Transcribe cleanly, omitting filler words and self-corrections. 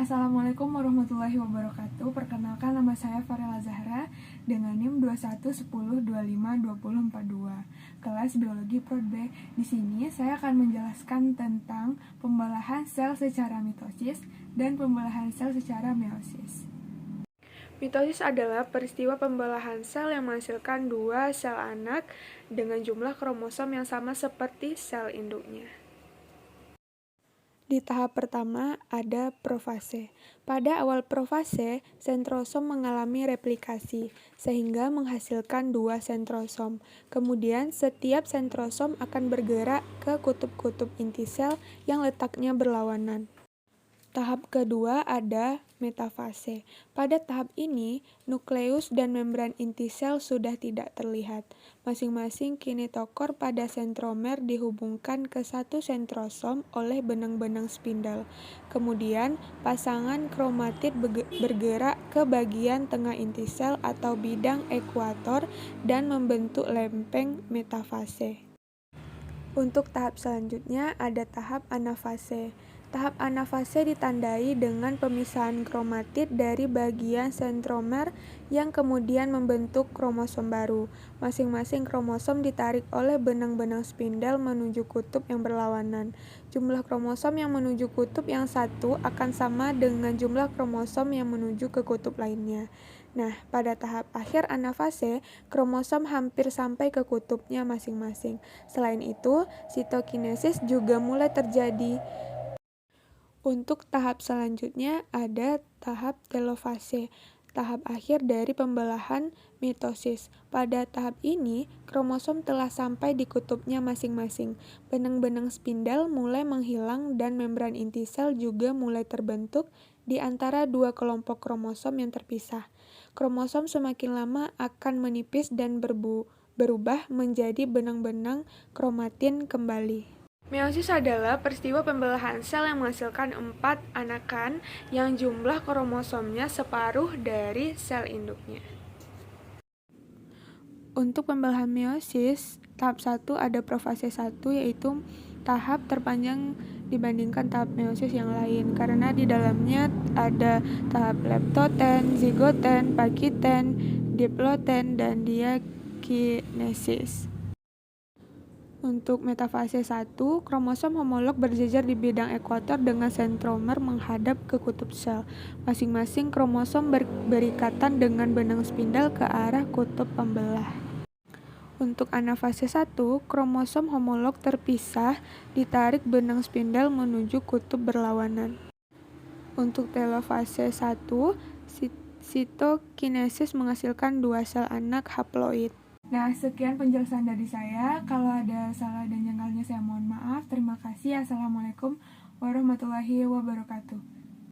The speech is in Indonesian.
Assalamualaikum warahmatullahi wabarakatuh. Perkenalkan, nama saya Farela Zahra dengan NIM 2110252042, kelas Biologi Prod B. Di sini saya akan menjelaskan tentang pembelahan sel secara mitosis dan pembelahan sel secara meiosis. Mitosis adalah peristiwa pembelahan sel yang menghasilkan dua sel anak dengan jumlah kromosom yang sama seperti sel induknya. Di tahap pertama ada profase. Pada awal profase, sentrosom mengalami replikasi, sehingga menghasilkan dua sentrosom. Kemudian, setiap sentrosom akan bergerak ke kutub-kutub inti sel yang letaknya berlawanan. Tahap kedua ada metafase. Pada tahap ini, nukleus dan membran inti sel sudah tidak terlihat. Masing-masing kinetokor pada sentromer dihubungkan ke satu sentrosom oleh benang-benang spindle. Kemudian, pasangan kromatid bergerak ke bagian tengah inti sel atau bidang ekuator dan membentuk lempeng metafase. Untuk tahap selanjutnya ada tahap anafase. Tahap anafase ditandai dengan pemisahan kromatid dari bagian sentromer yang kemudian membentuk kromosom baru. Masing-masing kromosom ditarik oleh benang-benang spindle menuju kutub yang berlawanan. Jumlah kromosom yang menuju kutub yang satu akan sama dengan jumlah kromosom yang menuju ke kutub lainnya. Nah, pada tahap akhir anafase, kromosom hampir sampai ke kutubnya masing-masing. Selain itu, sitokinesis juga mulai terjadi. Untuk tahap selanjutnya ada tahap telofase, tahap akhir dari pembelahan mitosis. Pada tahap ini, kromosom telah sampai di kutubnya masing-masing. Benang-benang spindle mulai menghilang dan membran inti sel juga mulai terbentuk di antara dua kelompok kromosom yang terpisah. Kromosom semakin lama akan menipis dan berubah menjadi benang-benang kromatin kembali. Meiosis adalah peristiwa pembelahan sel yang menghasilkan 4 anakan yang jumlah kromosomnya separuh dari sel induknya. Untuk pembelahan meiosis, tahap 1 ada profase 1, yaitu tahap terpanjang dibandingkan tahap meiosis yang lain, karena di dalamnya ada tahap leptoten, zigoten, pakiten, diploten, dan diakinesis. Untuk metafase 1, kromosom homolog berjejer di bidang ekuator dengan sentromer menghadap ke kutub sel. Masing-masing kromosom berikatan dengan benang spindle ke arah kutub pembelah. Untuk anafase 1, kromosom homolog terpisah ditarik benang spindle menuju kutub berlawanan. Untuk telofase 1, sitokinesis menghasilkan dua sel anak haploid. Nah, sekian penjelasan dari saya. Kalau ada salah dan janggalnya saya mohon maaf. Terima kasih. Assalamualaikum warahmatullahi wabarakatuh.